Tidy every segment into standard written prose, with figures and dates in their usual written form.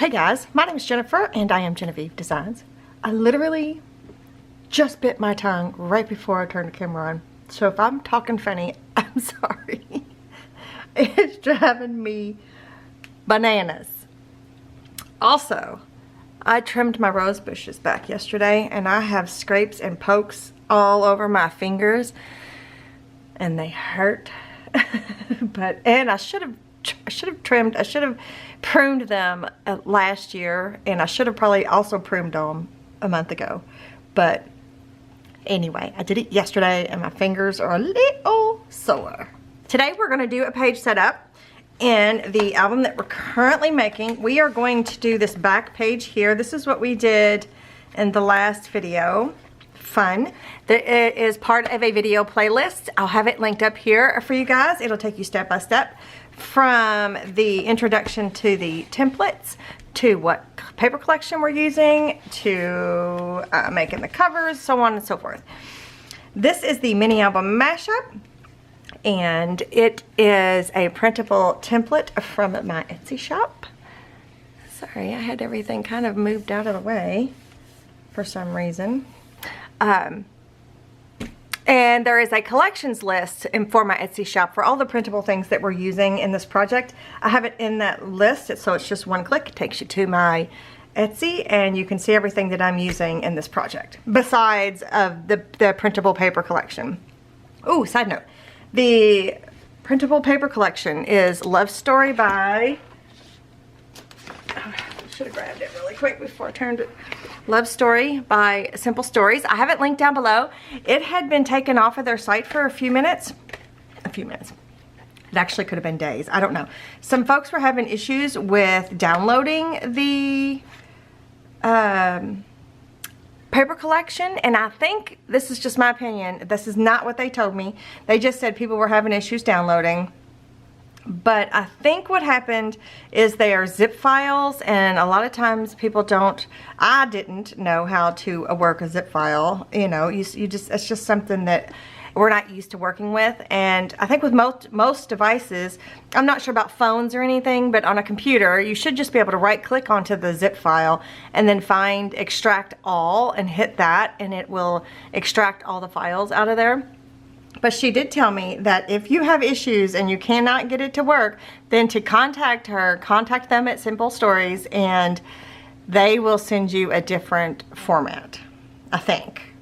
Hey guys, my name is Jennifer and I am Genevieve Designs. I literally just bit my tongue right before I turned the camera on. So if I'm talking funny, I'm sorry. It's driving me bananas. Also, I trimmed my rose bushes back yesterday and I have scrapes and pokes all over my fingers and they hurt. And I should have pruned them last year, and I should have probably also pruned them a month ago. But anyway, I did it yesterday and my fingers are a little sore. Today we're going to do a page setup in the album that we're currently making. We are going to do this back page here. This is what we did in the last video. Fun. It is part of a video playlist. I'll have it linked up here for you guys. It'll take you step by step from the introduction to the templates, to what paper collection we're using, to making the covers, so on and so forth. This is the mini album mashup, and it is a printable template from my Etsy shop. Sorry, I had everything kind of moved out of the way for some reason. And there is a collections list for my Etsy shop for all the printable things that we're using in this project. I have it in that list, so it's just one click. It takes you to my Etsy and you can see everything that I'm using in this project, besides of the printable paper collection. Oh, side note, the printable paper collection is Love Story by, should have grabbed it really quick before I turned it. Love Story by Simple Stories. I have it linked down below. It had been taken off of their site for a few minutes. It actually could have been days. I don't know. Some folks were having issues with downloading the paper collection, and I think, this is just my opinion, this is not what they told me. They just said people were having issues downloading. But I think what happened is they are zip files, and a lot of times people don't, I didn't know how to work a zip file. You know, you just, it's just something that we're not used to working with. And I think with most devices, I'm not sure about phones or anything, but on a computer, you should just be able to right click onto the zip file and then find extract all and hit that, and it will extract all the files out of there. But she did tell me that if you have issues and you cannot get it to work, then to contact her, contact them at Simple Stories, and they will send you a different format, I think.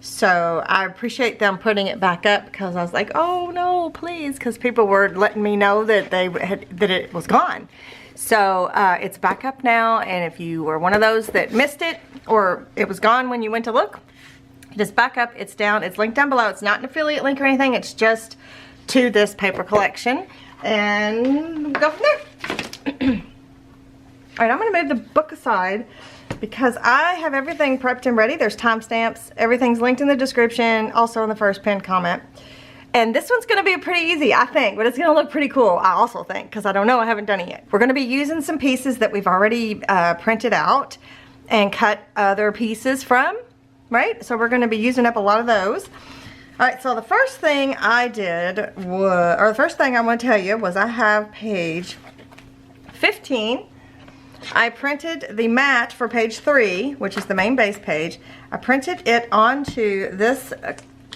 So I appreciate them putting it back up, because I was like, oh no, please, because people were letting me know that that it was gone. So it's back up now, and if you were one of those that missed it or it was gone when you went to look, just back up, it's down, it's linked down below. It's not an affiliate link or anything, it's just to this paper collection. And go from there. Alright, I'm going to move the book aside because I have everything prepped and ready. There's timestamps, everything's linked in the description, also in the first pinned comment. And this one's going to be pretty easy, I think, but it's going to look pretty cool, I also think, because I don't know, I haven't done it yet. We're going to be using some pieces that we've already printed out and cut other pieces from. Right? So we're going to be using up a lot of those. Alright, so the first thing I did was, or the first thing I want to tell you was I have page 15. I printed the mat for page 3, which is the main base page. I printed it onto this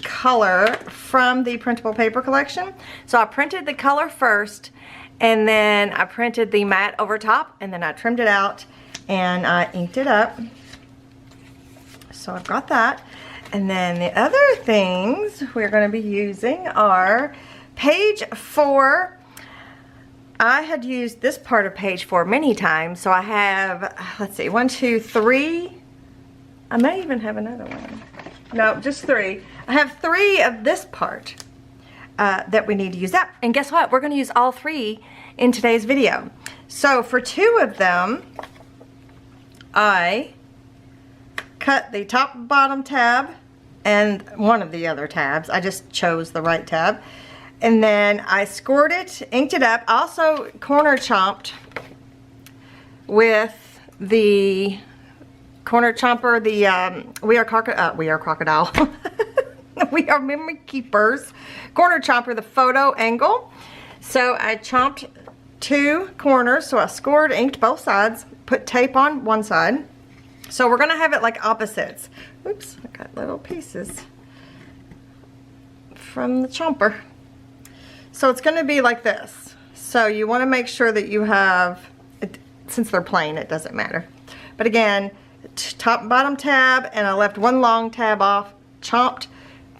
color from the printable paper collection. So I printed the color first, and then I printed the mat over top, and then I trimmed it out and I inked it up. So I've got that. And then the other things we're going to be using are page 4. I had used this part of page 4 many times. So I have, let's see, 1, 2, 3. I may even have another one. No, just 3. I have 3 of this part that we need to use up. And guess what? We're going to use all 3 in today's video. So for 2 of them, I cut the top and bottom tab and one of the other tabs. I just chose the right tab. And then I scored it, inked it up. I also corner chomped with the corner chomper, the We Are Crocodile. We Are Memory Keepers corner chomper, the photo angle. So I chomped 2 corners, so I scored, inked both sides, put tape on one side. So we're gonna have it like opposites. Oops, I got little pieces from the Chomper. So it's gonna be like this. So you wanna make sure that you have, since they're plain, it doesn't matter. But again, top and bottom tab, and I left one long tab off, chopped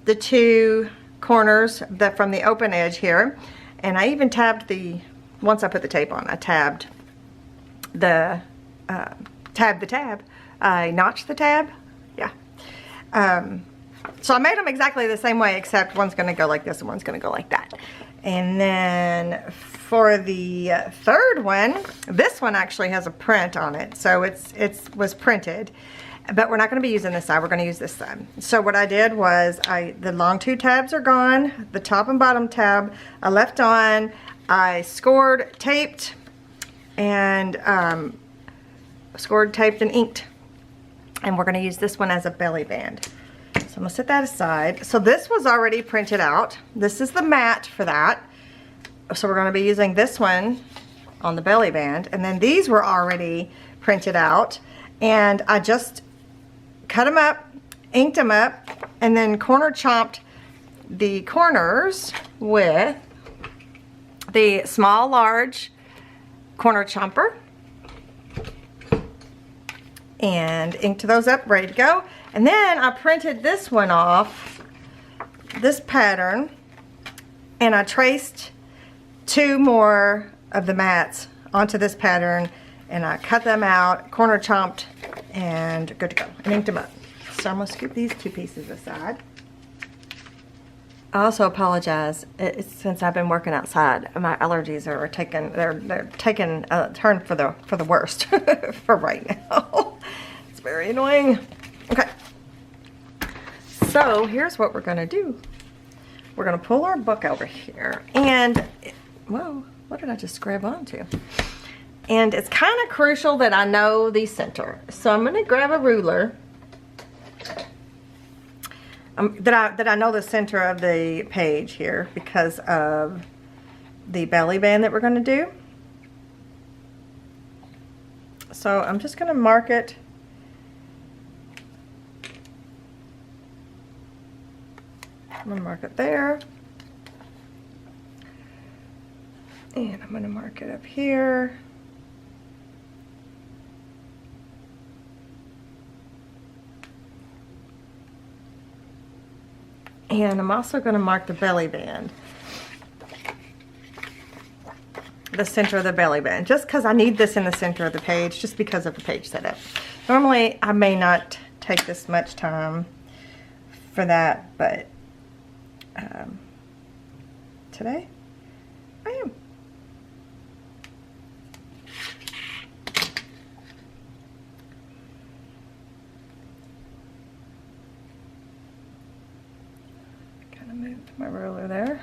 the 2 corners that from the open edge here, and I even tabbed the, once I put the tape on, I tabbed the tab. I notched the tab, yeah. So I made them exactly the same way, except one's gonna go like this and one's gonna go like that. And then for the third one, this one actually has a print on it, so it was printed, but we're not going to be using this side, we're going to use this side. So what I did was, the long 2 tabs are gone, the top and bottom tab I left on, I scored, taped, and scored, taped, and inked. And we're going to use this one as a belly band. So I'm going to set that aside. So this was already printed out. This is the mat for that. So we're going to be using this one on the belly band. And then these were already printed out. And I just cut them up, inked them up, and then corner chopped the corners with the small, large corner chomper. And inked those up, ready to go. And then I printed this one off, this pattern, and I traced 2 more of the mats onto this pattern, and I cut them out, corner chomped, and good to go, and inked them up. So I'm gonna scoop these 2 pieces aside. I also apologize, since I've been working outside, my allergies are taking, they're taking a turn for the worst for right now. It's very annoying. Okay, so here's what we're gonna do. We're gonna pull our book over here, and whoa, what did I just grab onto? And it's kind of crucial that I know the center. So I'm gonna grab a ruler that I know the center of the page here because of the belly band that we're gonna do. So I'm just gonna mark it. I'm gonna mark it there. And I'm gonna mark it up here. And I'm also going to mark the belly band, the center of the belly band, just because I need this in the center of the page, just because of the page setup. Normally, I may not take this much time for that, but today I am. Moved my ruler there.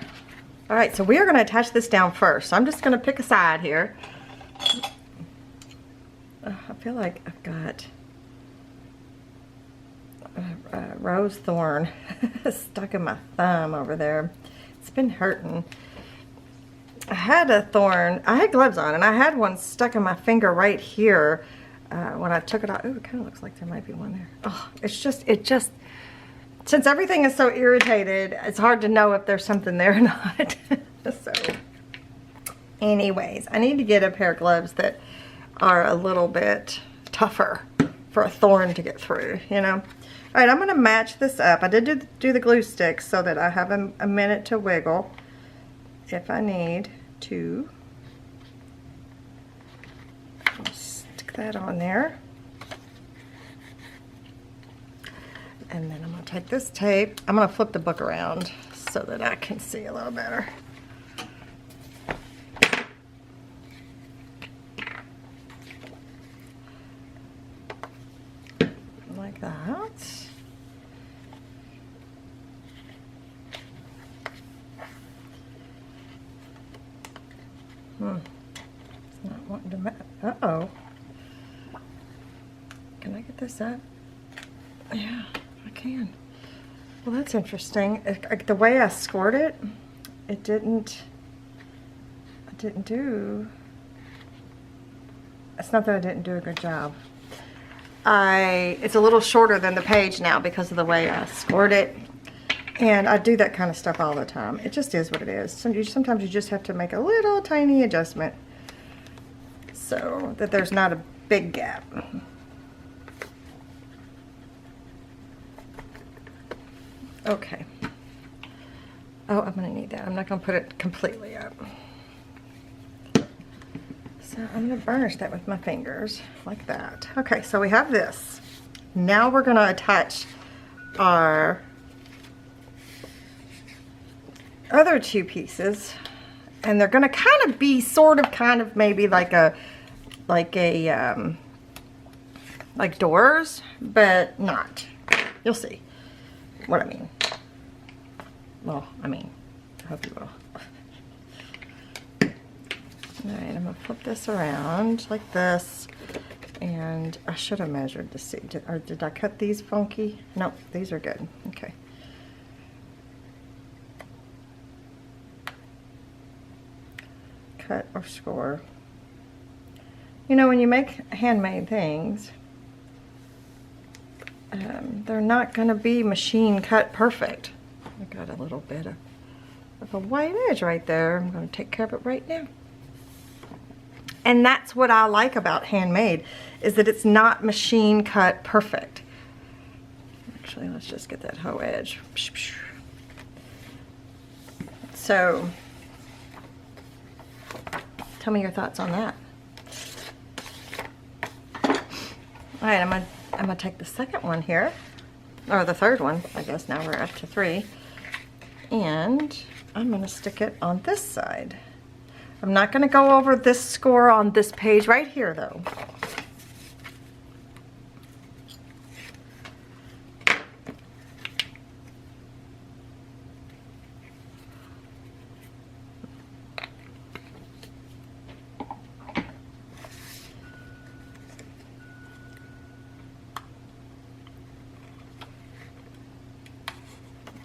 All right, so we are going to attach this down first. So I'm just going to pick a side here. I feel like I've got a rose thorn stuck in my thumb over there. It's been hurting. I had a thorn. I had gloves on, and I had one stuck in my finger right here when I took it out. Ooh, it kind of looks like there might be one there. Oh, it just. Since everything is so irritated, it's hard to know if there's something there or not. So, anyways, I need to get a pair of gloves that are a little bit tougher for a thorn to get through, you know. All right, I'm going to match this up. I did do the glue sticks so that I have a minute to wiggle if I need to. I'll stick that on there. And then I'm going to take this tape. I'm going to flip the book around so that I can see a little better. Like that. It's not wanting to match. Uh-oh. Can I get this up? Yeah. Can. Well, that's interesting. The way I scored it, it didn't do. It's not that I didn't do a good job. It's a little shorter than the page now because of the way I scored it. And I do that kind of stuff all the time. It just is what it is. Sometimes you just have to make a little tiny adjustment so that there's not a big gap. Okay. Oh, I'm going to need that. I'm not going to put it completely up. So I'm going to burnish that with my fingers like that. Okay, so we have this. Now we're going to attach our other two pieces, and they're going to kind of be kind of maybe like doors, but not. You'll see what I mean. Well, I hope you will. Alright, I'm going to flip this around like this, and I should have measured to see, did I cut these funky? Nope, these are good. Okay. Cut or score. You know, when you make handmade things, they're not going to be machine cut perfect. I got a little bit of a white edge right there. I'm going to take care of it right now. And that's what I like about handmade, is that it's not machine cut perfect. Actually, let's just get that whole edge. So, tell me your thoughts on that. All right, I'm gonna take the second one here, or the third one. I guess now we're up to 3. And I'm going to stick it on this side. I'm not going to go over this score on this page right here though.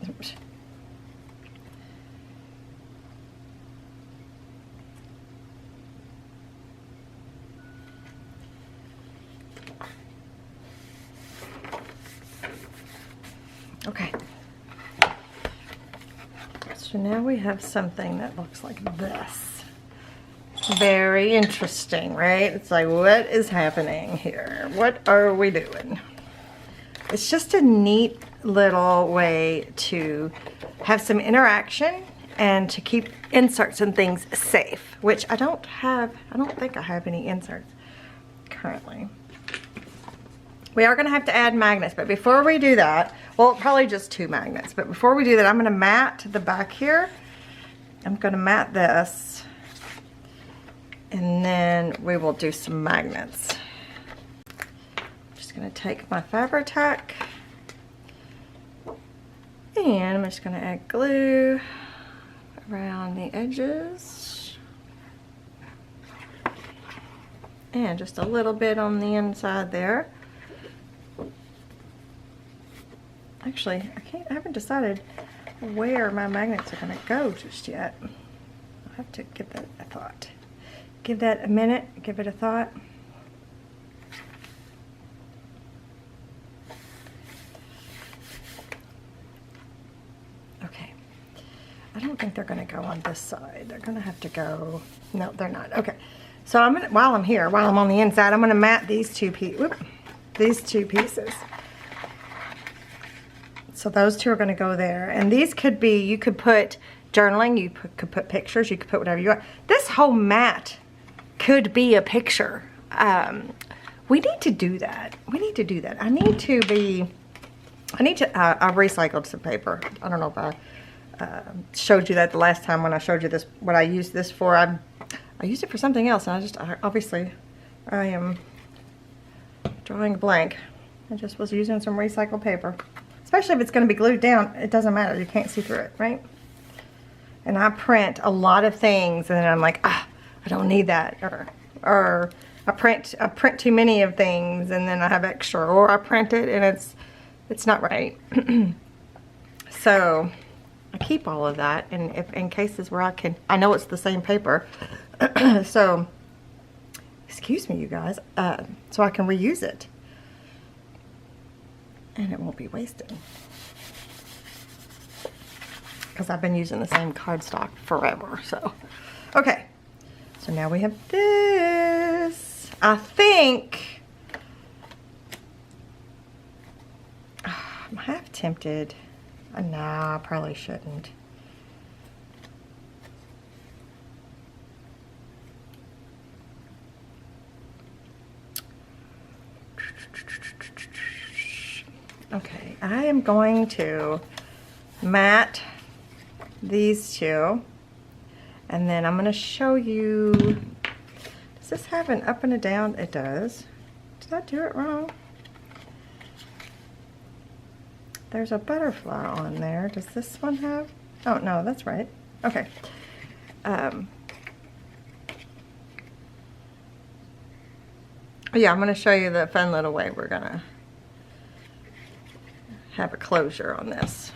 Oops. Okay, so now we have something that looks like this. Very interesting, right? It's like, what is happening here? What are we doing? It's just a neat little way to have some interaction and to keep inserts and things safe, which I don't think I have any inserts currently. We are going to have to add magnets, but before we do that, well, probably just 2 magnets, but before we do that, I'm going to mat the back here. I'm going to mat this, and then we will do some magnets. I'm just going to take my Fabri-Tac, and I'm just going to add glue around the edges, and just a little bit on the inside there. Actually, I haven't decided where my magnets are going to go just yet. I'll have to give that a thought. Give that a minute, give it a thought. Okay. I don't think they're going to go on this side. They're going to have to go, no, they're not. Okay. So I'm going to, while I'm on the inside, I'm going to mat these two pieces. So those 2 are going to go there. And these could be, you could put journaling, you could put pictures, you could put whatever you want. This whole mat could be a picture. We need to do that. We need to do that. I recycled some paper. I don't know if I showed you that the last time when I showed you this, what I used this for. I used it for something else, and obviously I am drawing a blank. I just was using some recycled paper. Especially if it's going to be glued down, it doesn't matter. You can't see through it, right? And I print a lot of things, and then I'm like, I don't need that, or I print too many of things, and then I have extra, or I print it and it's not right. So I keep all of that, and if in cases where I know it's the same paper, so excuse me, you guys, so I can reuse it. And it won't be wasted. Because I've been using the same cardstock forever, so. Okay, so now we have this. I think, I'm half tempted. Nah, I probably shouldn't. Okay, I am going to mat these two, and then I'm going to show you, does this have an up and a down? It does. Did I do it wrong? There's a butterfly on there. Does this one have? Oh, no, that's right. Okay. Yeah, I'm going to show you the fun little way we're going to have a closure on this.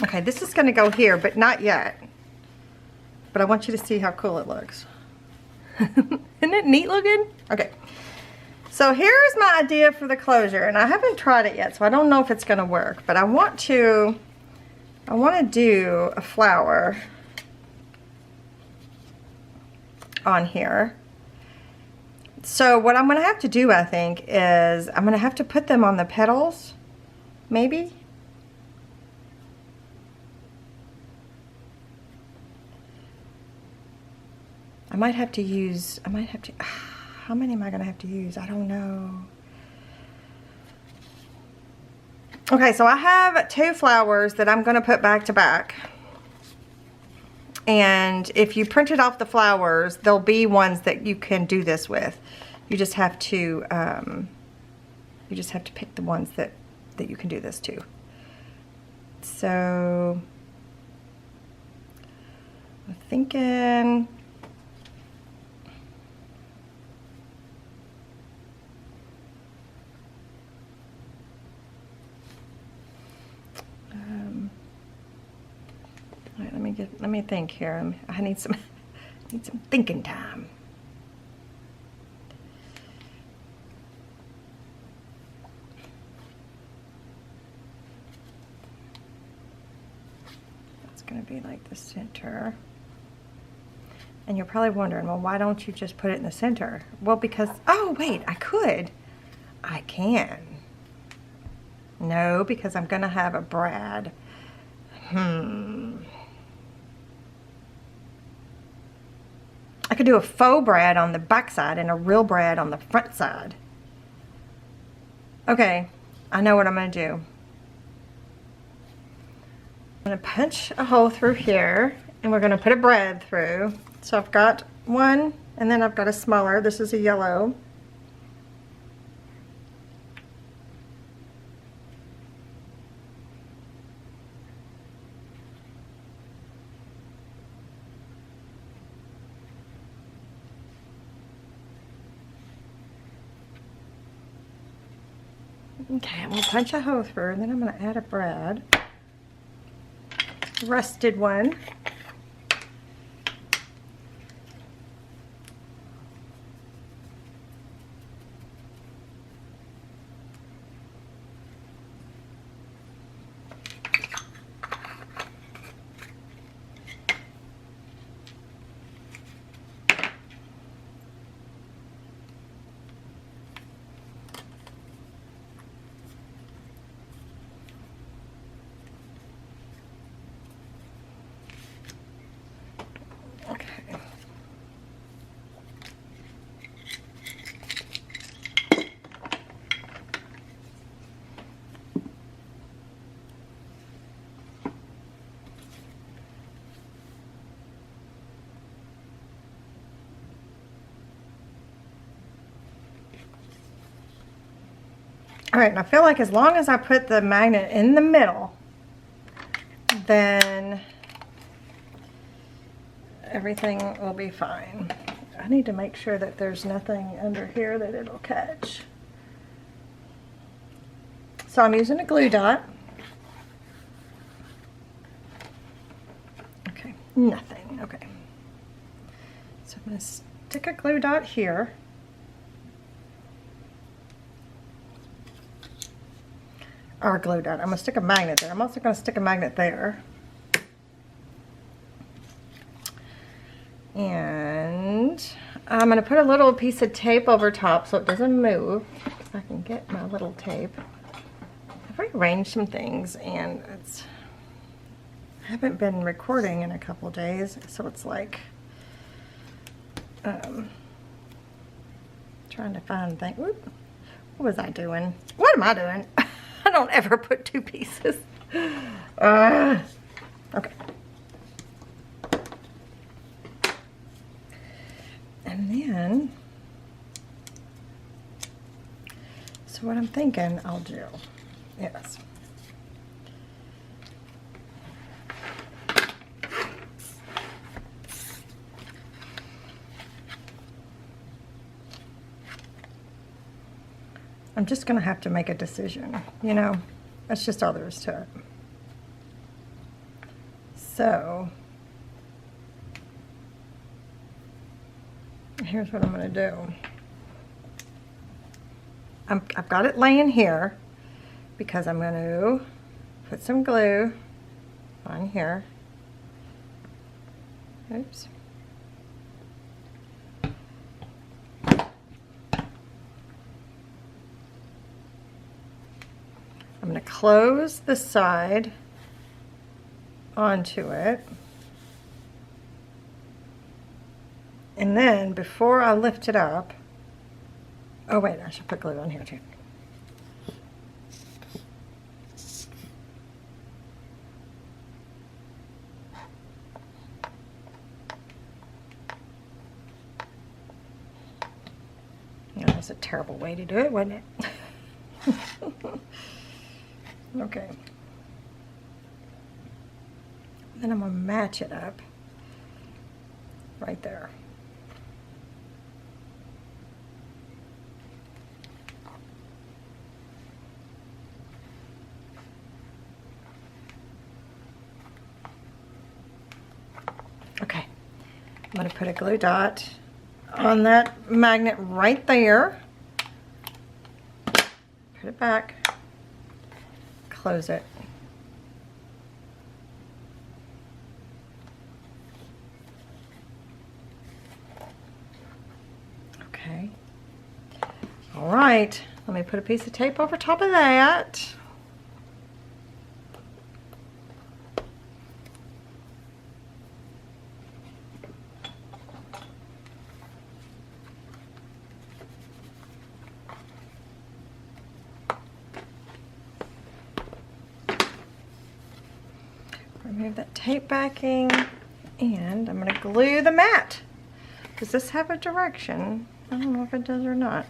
Okay, this is going to go here, but not yet. But I want you to see how cool it looks. Isn't it neat looking? Okay. So here's my idea for the closure, and I haven't tried it yet, so I don't know if it's going to work. But I want to do a flower on here. So what I'm going to have to do, I think, is I'm going to have to put them on the petals, maybe. I might have to, how many am I going to have to use? I don't know. Okay, so I have 2 flowers that I'm going to put back to back. And if you printed off the flowers, there'll be ones that you can do this with. You just have to pick the ones that you can do this to. So I'm thinking, all right, let me think here. I need some thinking time. That's going to be like the center. And you're probably wondering, well, why don't you just put it in the center? Well, because, oh wait, I could. I can. No, because I'm going to have a brad. I could do a faux brad on the back side and a real brad on the front side. Okay, I know what I'm going to do. I'm going to punch a hole through here, and we're going to put a brad through. So I've got one, and then I've got a smaller. This is a yellow. Okay, I'm going to punch a hole through, and then I'm going to add a brad. Rusted one. All right, and I feel like as long as I put the magnet in the middle, then everything will be fine. I need to make sure that there's nothing under here that it'll catch. So I'm using a glue dot. Okay, nothing, okay. So I'm gonna stick a glue dot here. Or a glue dot, I'm gonna stick a magnet there. I'm also gonna stick a magnet there. And I'm gonna put a little piece of tape over top so it doesn't move. If I can get my little tape. I've rearranged some things and I haven't been recording in a couple days, so it's like trying to find things. What was I doing? What am I doing? I don't ever put two pieces. Okay. And then, so what I'm thinking I'll do is, I'm just going to have to make a decision, you know, that's just all there is to it. So, here's what I'm going to do. I've got it laying here because I'm going to put some glue on here. Oops. I'm going to close the side onto it. And then before I lift it up, oh wait, I should put glue on here too. That was a terrible way to do it, wasn't it? Okay. Then I'm going to match it up right there. Okay. I'm going to put a glue dot on that magnet right there. Put it back. Close it. Okay. All right. Let me put a piece of tape over top of that. Remove that tape backing, and I'm going to glue the mat. Does this have a direction? I don't know if it does or not.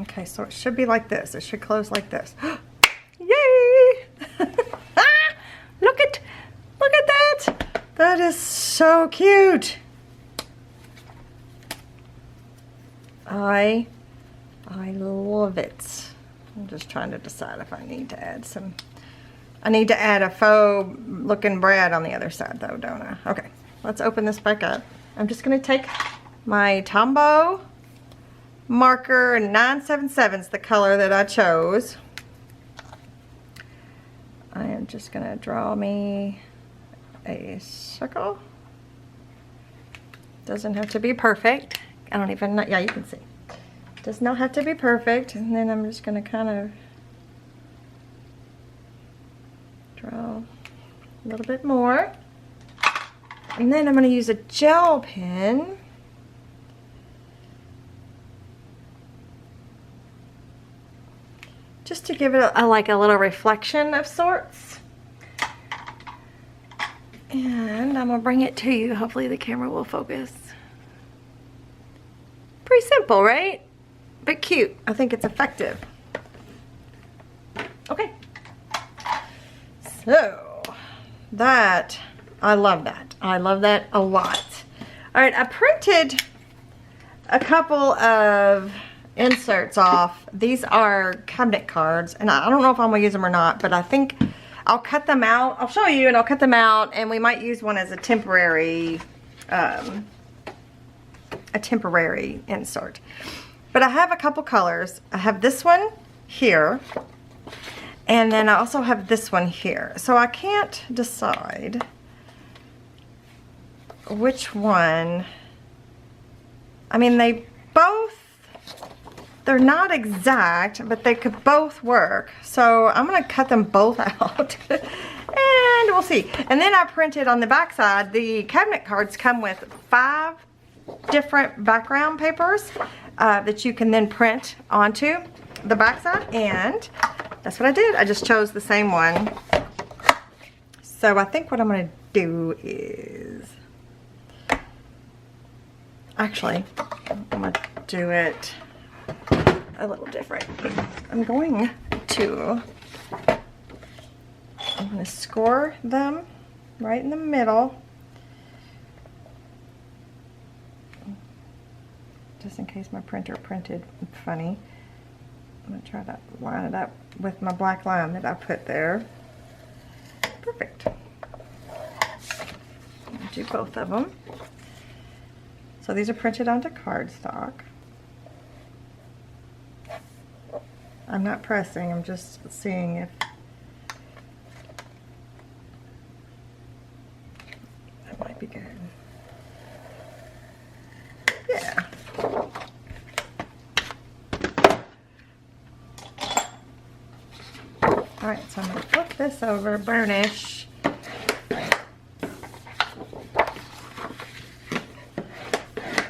Okay, so it should be like this. It should close like this. Yay! Look at that! That is so cute. I love it. I'm just trying to decide if I need to add some. I need to add a faux looking brad on the other side though, don't I? Okay, let's open this back up. I'm just gonna take my Tombow marker, and 977 is the color that I chose. I am just gonna draw me a circle. Doesn't have to be perfect. I don't even know. Yeah, you can see. Does not have to be perfect. And then I'm just going to kind of draw a little bit more. And then I'm going to use a gel pen just to give it like a little reflection of sorts. And I'm going to bring it to you. Hopefully the camera will focus. Pretty simple, right? But cute. I think it's effective. Okay. So, that, I love that. I love that a lot. All right, I printed a couple of inserts off. These are cabinet cards, and I don't know if I'm gonna use them or not, but I think I'll cut them out. I'll show you, and I'll cut them out, and we might use one as a temporary insert. But I have a couple colors. I have this one here, and then I also have this one here. So I can't decide which one. I mean, they're not exact, but they could both work. So I'm gonna cut them both out and we'll see. And then I printed on the back side, the cabinet cards come with 5 different background papers that you can then print onto the back side, and that's what I did. I just chose the same one. So I think what I'm gonna do is, actually, I'm gonna do it a little different. I'm gonna score them right in the middle, just in case my printer printed funny. I'm gonna try to line it up with my black line that I put there. Perfect. I'll do both of them. So these are printed onto cardstock. I'm not pressing, I'm just seeing if that might be good. Yeah. Alright, so I'm going to flip this over, burnish.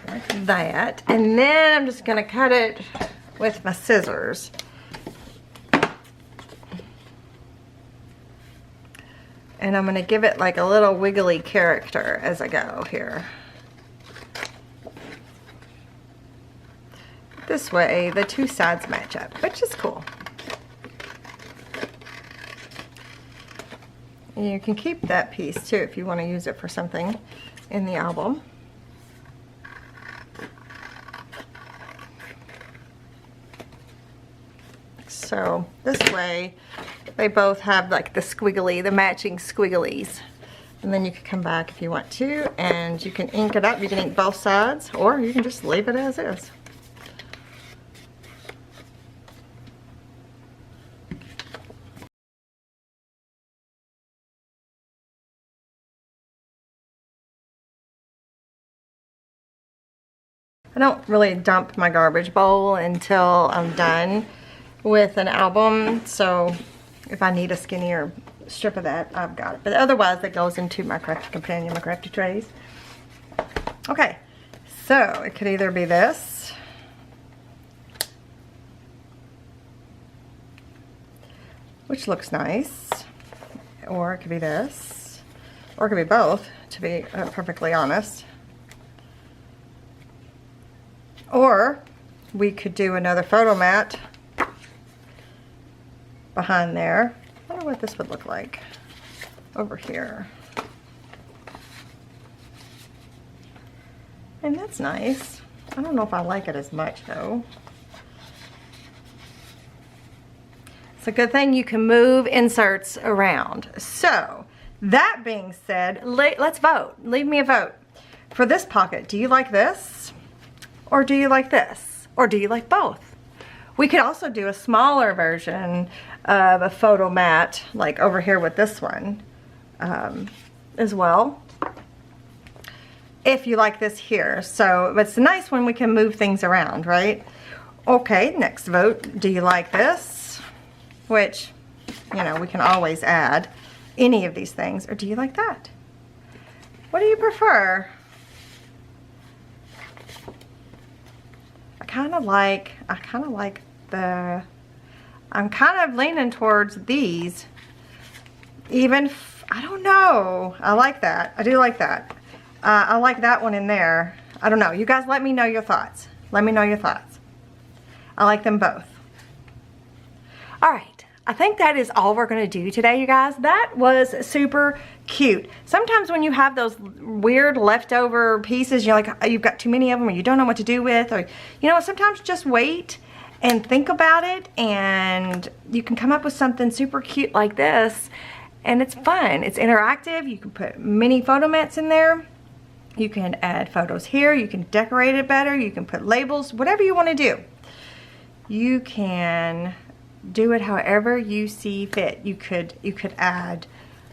Like that. And then I'm just going to cut it with my scissors. And I'm going to give it like a little wiggly character as I go here. This way the two sides match up, which is cool. And you can keep that piece too if you want to use it for something in the album. So this way they both have like the matching squigglies. And then you can come back if you want to, and you can ink it up. You can ink both sides, or you can just leave it as is. I don't really dump my garbage bowl until I'm done with an album, so if I need a skinnier strip of that, I've got it. But otherwise, that goes into my crafty companion, my crafty trays. Okay, so it could either be this, which looks nice, or it could be this, or it could be both, to be perfectly honest. Or we could do another photo mat behind there. I wonder what this would look like over here. And that's nice. I don't know if I like it as much though. It's a good thing you can move inserts around. So that being said, let's vote. Leave me a vote. For this pocket, do you like this? Or do you like this? Or do you like both? We could also do a smaller version of a photo mat, like over here with this one, as well, if you like this here. So it's nice when we can move things around, right? Okay, next vote. Do you like this? Which, you know, we can always add any of these things. Or do you like that? What do you prefer? I kind of like the, I'm kind of leaning towards these. Even, I don't know. I like that. I do like that. I like that one in there. I don't know. You guys let me know your thoughts. Let me know your thoughts. I like them both. All right. I think that is all we're going to do today, you guys. That was super cute. Sometimes when you have those weird leftover pieces, you're like, you've got too many of them or you don't know what to do with, or, you know, sometimes just wait and think about it and you can come up with something super cute like this. And it's fun. It's interactive. You can put mini photo mats in there. You can add photos here. You can decorate it better. You can put labels, whatever you want to do. You can do it however you see fit. You could add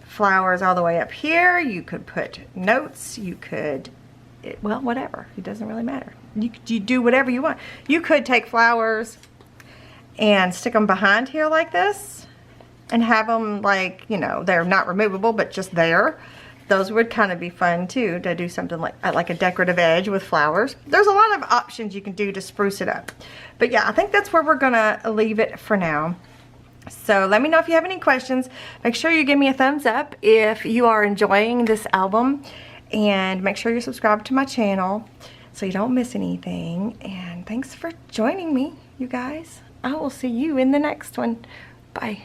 flowers all the way up here. You could put notes. You could, well, whatever. It doesn't really matter. You do whatever you want. You could take flowers and stick them behind here like this and have them like, you know, they're not removable, but just there. Those would kind of be fun too, to do something like a decorative edge with flowers. There's a lot of options you can do to spruce it up. But yeah, I think that's where we're gonna leave it for now. So let me know if you have any questions. Make sure you give me a thumbs up if you are enjoying this album. And make sure you're subscribed to my channel so you don't miss anything. And thanks for joining me, you guys. I will see you in the next one. Bye.